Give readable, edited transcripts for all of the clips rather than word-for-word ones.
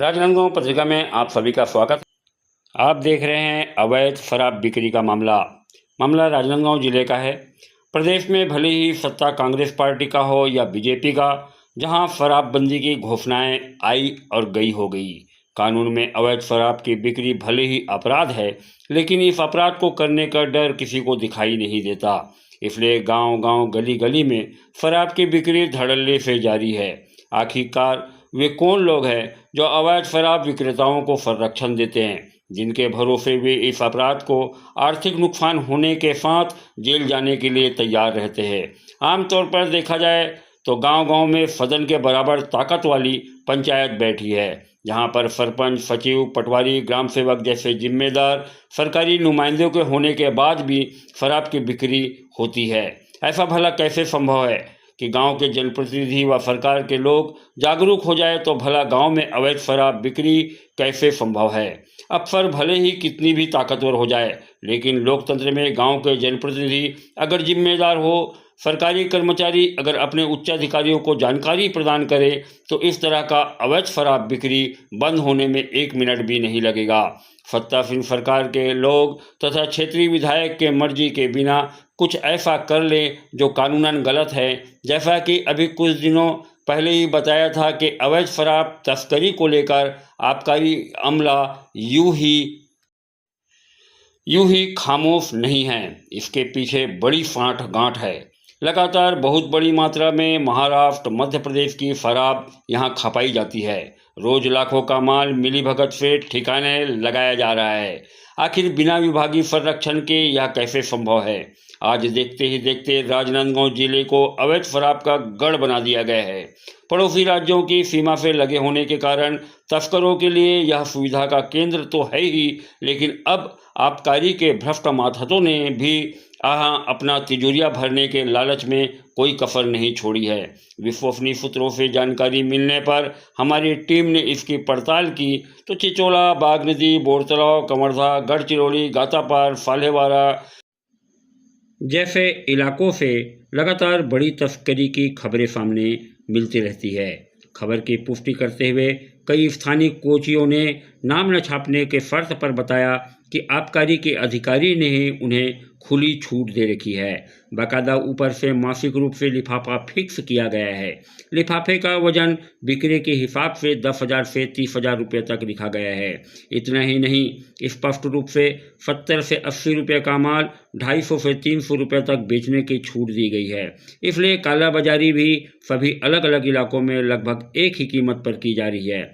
राजनांदगांव पत्रिका में आप सभी का स्वागत। आप देख रहे हैं अवैध शराब बिक्री का मामला राजनांदगांव जिले का है। प्रदेश में भले ही सत्ता कांग्रेस पार्टी का हो या बीजेपी का, जहां शराबबंदी की घोषणाएं आई और गई हो गई। कानून में अवैध शराब की बिक्री भले ही अपराध है, लेकिन इस अपराध को करने का डर किसी को दिखाई नहीं देता। इसलिए गांव-गांव, गली-गली में शराब की बिक्री धड़ल्ले से जारी है। आखिरकार वे कौन लोग हैं जो अवैध शराब विक्रेताओं को संरक्षण देते हैं, जिनके भरोसे वे इस अपराध को आर्थिक नुकसान होने के साथ जेल जाने के लिए तैयार रहते हैं। आमतौर पर देखा जाए तो गांव-गांव में सदन के बराबर ताकत वाली पंचायत बैठी है, जहां पर सरपंच, सचिव, पटवारी, ग्राम सेवक जैसे जिम्मेदार सरकारी नुमाइंदों के होने के बाद भी शराब की बिक्री होती है। ऐसा भला कैसे संभव है कि गांव के जनप्रतिनिधि व सरकार के लोग जागरूक हो जाए तो भला गांव में अवैध शराब बिक्री कैसे संभव है। अफसर भले ही कितनी भी ताकतवर हो जाए, लेकिन लोकतंत्र में गांव के जनप्रतिनिधि अगर जिम्मेदार हो, सरकारी कर्मचारी अगर अपने उच्चाधिकारियों को जानकारी प्रदान करे, तो इस तरह का अवैध शराब बिक्री बंद होने में 1 मिनट भी नहीं लगेगा। सत्तासीन सरकार के लोग तथा क्षेत्रीय विधायक के मर्जी के बिना कुछ ऐसा कर ले जो कानूनन गलत है। जैसा कि अभी कुछ दिनों पहले ही बताया था कि अवैध शराब तस्करी को लेकर आबकारी अमला यूं ही खामोश नहीं है। इसके पीछे बड़ी साठ गांठ है। लगातार बहुत बड़ी मात्रा में महाराष्ट्र, मध्य प्रदेश की शराब यहां खपाई जाती है। रोज लाखों का माल मिलीभगत से ठिकाने लगाया जा रहा है। आखिर बिना विभागीय संरक्षण के यह कैसे संभव है। आज देखते ही देखते राजनांदगांव जिले को अवैध शराब का गढ़ बना दिया गया है। पड़ोसी राज्यों की सीमा से लगे होने के कारण तस्करों के लिए यह सुविधा का केंद्र तो है ही, लेकिन अब आबकारी के भ्रष्ट मातहतों ने भी अपना तिजोरिया भरने के लालच में कोई कसर नहीं छोड़ी है। विश्वसनीय सूत्रों से जानकारी मिलने पर हमारी टीम ने इसकी पड़ताल की तो चिचोला, बागनदी, बोरतलाव, कमरधा, गढ़चिरौली, गातापार, साल्हेवाड़ा जैसे इलाकों से लगातार बड़ी तस्करी की खबरें सामने मिलती रहती है। खबर की पुष्टि करते हुए कई स्थानीय कोचियों ने नाम न छापने के शर्त पर बताया कि आबकारी के अधिकारी ने ही उन्हें खुली छूट दे रखी है। बाकायदा ऊपर से मासिक रूप से लिफाफा फिक्स किया गया है। लिफाफे का वजन बिक्री के हिसाब से 10,000 से 30,000 रुपये तक लिखा गया है। इतना ही नहीं, स्पष्ट रूप से 70 से 80 रुपये का माल 250 से 300 रुपये तक बेचने की छूट दी गई है। इसलिए कालाबाजारी भी सभी अलग अलग इलाकों में लगभग एक ही कीमत पर की जा रही है।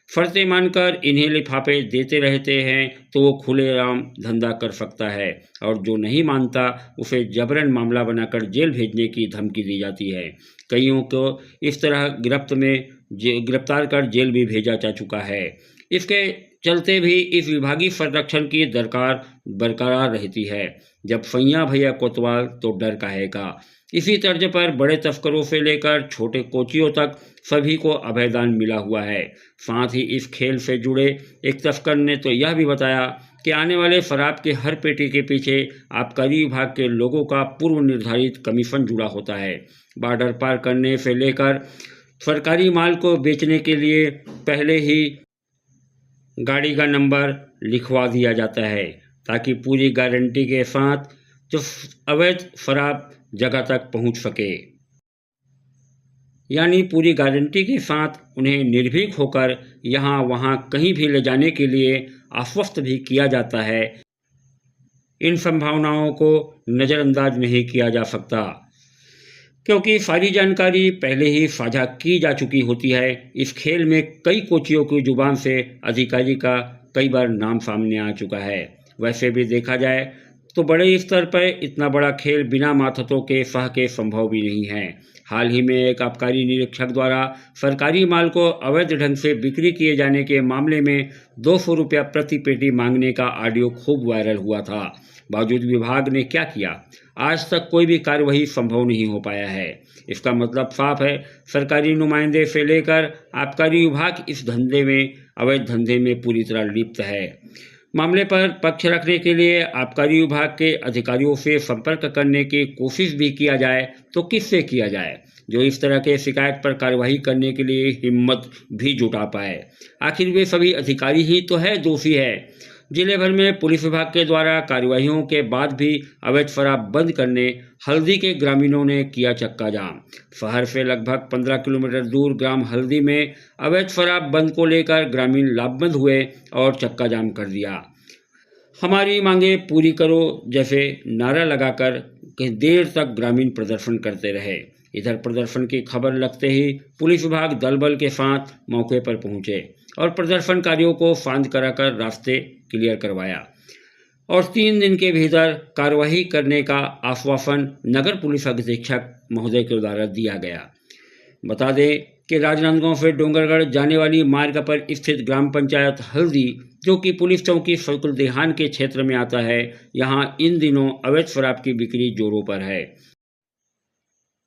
शर्तें मानकर इन्हें लिफाफे देते रहते हैं तो वो खुलेआम धंधा कर सकता है, और जो नहीं मानता उसे जबरन मामला बनाकर जेल भेजने की धमकी दी जाती है। कईयों को इस तरह गिरफ्तार कर जेल भी भेजा जा चुका है। इसके चलते भी इस विभागीय संरक्षण की दरकार बरकरार रहती है। जब सैया भैया कोतवाल तो डर काहेगा। इसी तर्ज पर बड़े तस्करों से लेकर छोटे कोचियों तक सभी को अभयदान मिला हुआ है। साथ ही इस खेल से जुड़े एक तस्कर ने तो यह भी बताया कि आने वाले शराब के हर पेटी के पीछे आबकारी विभाग के लोगों का पूर्व निर्धारित कमीशन जुड़ा होता है। बॉर्डर पार करने से लेकर सरकारी माल को बेचने के लिए पहले ही गाड़ी का नंबर लिखवा दिया जाता है, ताकि पूरी गारंटी के साथ जो अवैध शराब जगह तक पहुंच सके। यानी पूरी गारंटी के साथ उन्हें निर्भीक होकर यहाँ वहाँ कहीं भी ले जाने के लिए आश्वस्त भी किया जाता है। इन संभावनाओं को नज़रअंदाज नहीं किया जा सकता, क्योंकि सारी जानकारी पहले ही साझा की जा चुकी होती है। इस खेल में कई कोचियों की जुबान से अधिकारी का कई बार नाम सामने आ चुका है। वैसे भी देखा जाए तो बड़े स्तर पर इतना बड़ा खेल बिना मातहतों के सह के संभव भी नहीं है। हाल ही में एक आबकारी निरीक्षक द्वारा सरकारी माल को अवैध ढंग से बिक्री किए जाने के मामले में 200 रुपया प्रति पेटी मांगने का ऑडियो खूब वायरल हुआ था। बावजूद विभाग ने क्या किया, आज तक कोई भी कार्यवाही संभव नहीं हो पाया है। इसका मतलब साफ है, सरकारी नुमाइंदे से लेकर आबकारी विभाग इस धंधे में, अवैध धंधे में पूरी तरह लिप्त है। मामले पर पक्ष रखने के लिए आबकारी विभाग के अधिकारियों से संपर्क करने की कोशिश भी किया जाए तो किससे किया जाए। जो इस तरह के शिकायत पर कार्रवाई करने के लिए हिम्मत भी जुटा पाए। आखिर वे सभी अधिकारी ही तो है दोषी है। जिले भर में पुलिस विभाग के द्वारा कार्यवाहियों के बाद भी अवैध शराब बंद करने हल्दी के ग्रामीणों ने किया चक्का जाम। शहर से लगभग 15 किलोमीटर दूर ग्राम हल्दी में अवैध शराब बंद को लेकर ग्रामीण लामबंद हुए और चक्का जाम कर दिया। हमारी मांगे पूरी करो जैसे नारा लगाकर कई देर तक ग्रामीण प्रदर्शन करते रहे। इधर प्रदर्शन की खबर लगते ही पुलिस विभाग दल बल के साथ मौके पर पहुंचे और प्रदर्शनकारियों को शांत कराकर रास्ते क्लियर करवाया और 3 दिन के भीतर कार्रवाई करने का आश्वासन नगर पुलिस अधीक्षक महोदय के द्वारा दिया गया। बता दें कि राजनांदगांव से डोंगरगढ़ जाने वाली मार्ग पर स्थित ग्राम पंचायत हल्दी, जो कि पुलिस चौकी सकुल देहान के क्षेत्र में आता है, यहाँ इन दिनों अवैध शराब की बिक्री जोरों पर है,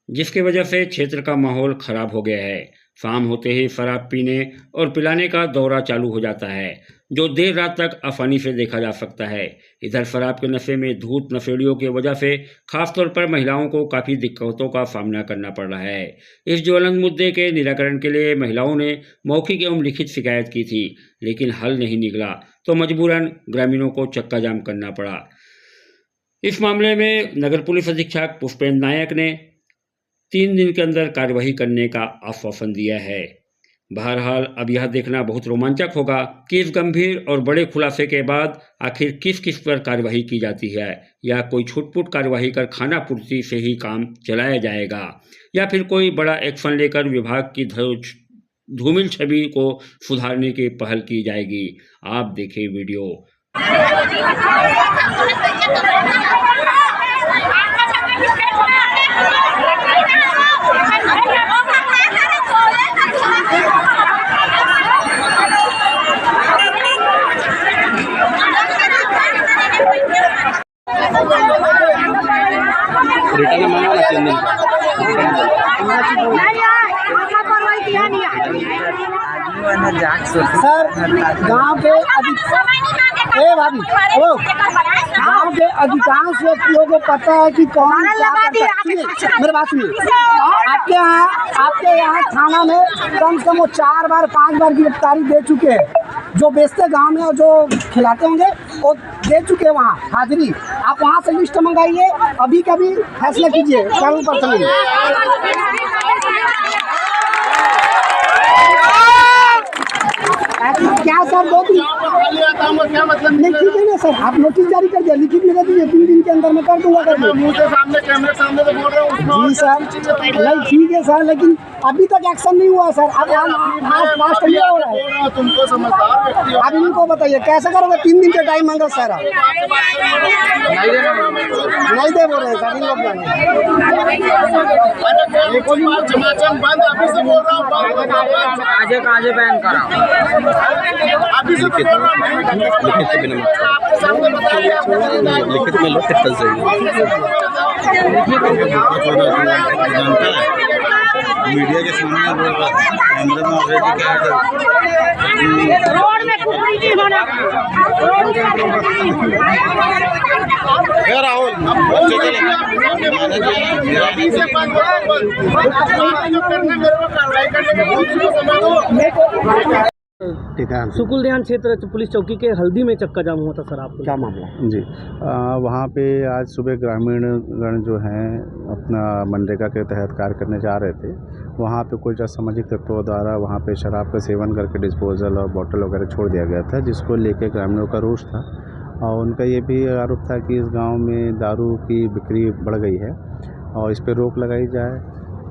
जिसकी वजह से क्षेत्र का माहौल खराब हो गया है। शाम होते ही शराब पीने और पिलाने का दौरा चालू हो जाता है, जो देर रात तक आसानी से देखा जा सकता है। इधर शराब के नशे में धूत नशेड़ियों की वजह से खासतौर पर महिलाओं को काफ़ी दिक्कतों का सामना करना पड़ रहा है। इस ज्वलंत मुद्दे के निराकरण के लिए महिलाओं ने मौखिक एवं लिखित शिकायत की थी, लेकिन हल नहीं निकला तो मजबूरन ग्रामीणों को चक्का जाम करना पड़ा। इस मामले में नगर पुलिस अधीक्षक पुष्पेंद्र नायक ने 3 दिन के अंदर कार्रवाई करने का आश्वासन दिया है। बहरहाल अब यह देखना बहुत रोमांचक होगा कि इस गंभीर और बड़े खुलासे के बाद आखिर किस किस पर कार्रवाई की जाती है, या कोई छुटपुट कार्रवाई कर खाना पूर्ति से ही काम चलाया जाएगा, या फिर कोई बड़ा एक्शन लेकर विभाग की धूमिल छवि को सुधारने की पहल की जाएगी। आप देखिए वीडियो। सर, गांव के गांव के अधिकांश व्यक्तियों को पता है कि कौन क्या करता है। मेरे बात सुनिए, आपके यहाँ थाना में कम से कम वो 4 बार 5 बार गिरफ्तारी दे चुके हैं। जो बेचते गांव में और जो खिलाते होंगे वो दे चुके हैं वहाँ हाजिरी। आप वहाँ से लिस्ट मंगाइए, अभी कभी फैसला कीजिए कानून पर चलिए। क्या सर 2 दिन क्या मतलब नहीं, ठीक है ना सर, आप नोटिस जारी कर दिया, लिखित में दे दीजिए, 3 दिन के अंदर मैं कर दूंगा। कर मुंह के सामने कैमरे के सामने तो बोल रहे हूँ जी सर, नहीं ठीक है सर, लेकिन अभी तक एक्शन नहीं हुआ सर। अब आज लास्ट नहीं हो रहा है, तुमको समझदार व्यक्ति हो, आप इनको बताइए कैसे करोगे। 3 दिन के टाइम मांगा सर, आप नहीं दे बोल रहे सर, इन लोग बंद अभी से बोल रहा हूँ, आज बैन करा लिखित में लोग मीडिया के सामने कैमरे में ऑलरेडी क्या रोड में सुकुल देहान क्षेत्र पुलिस चौकी के हल्दी में चक्का जाम हुआ था सर, आपको क्या मामला? जी, वहाँ पे आज सुबह ग्रामीणगण जो हैं अपना मनरेगा के तहत कार्य करने जा रहे थे। वहाँ पे कुछ असामाजिक तत्वों द्वारा वहाँ पे शराब का सेवन करके डिस्पोजल और बोतल वगैरह छोड़ दिया गया था, जिसको लेके ग्रामीणों का रोष था। और उनका ये भी आरोप था कि इस गाँव में दारू की बिक्री बढ़ गई है और इस पर रोक लगाई जाए,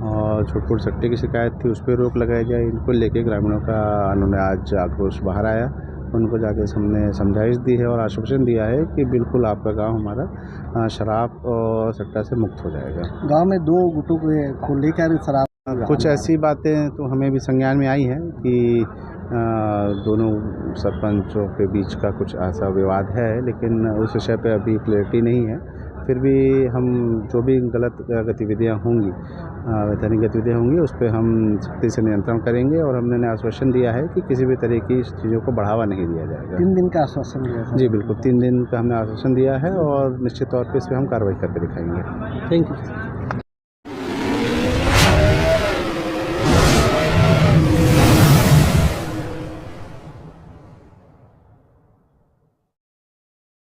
और छुटपुट सट्टे की शिकायत थी, उस पर रोक लगाई जाए। इनको लेके ग्रामीणों का उन्होंने आज आक्रोश बाहर आया। उनको जाके हमने समझाइश दी है और आश्वासन दिया है कि बिल्कुल आपका गांव हमारा शराब और सट्टा से मुक्त हो जाएगा। गांव में 2 गुटों को लेकर शराब, कुछ ऐसी बातें तो हमें भी संज्ञान में आई हैं कि दोनों सरपंचों के बीच का कुछ ऐसा विवाद है, लेकिन उस विषय पे अभी क्लैरिटी नहीं है। फिर भी हम जो भी गलत गतिविधियां होंगी, वैधानिक गतिविधियां होंगी, उस पर हम सख्ती से नियंत्रण करेंगे। और हमने आश्वासन दिया है कि किसी भी तरह की चीज़ों को बढ़ावा नहीं दिया जाएगा। 3 दिन का आश्वासन दिया था? जी बिल्कुल, 3 दिन का हमने आश्वासन दिया है और निश्चित तौर पर इस पर हम कार्रवाई करके दिखाएंगे। Thank you.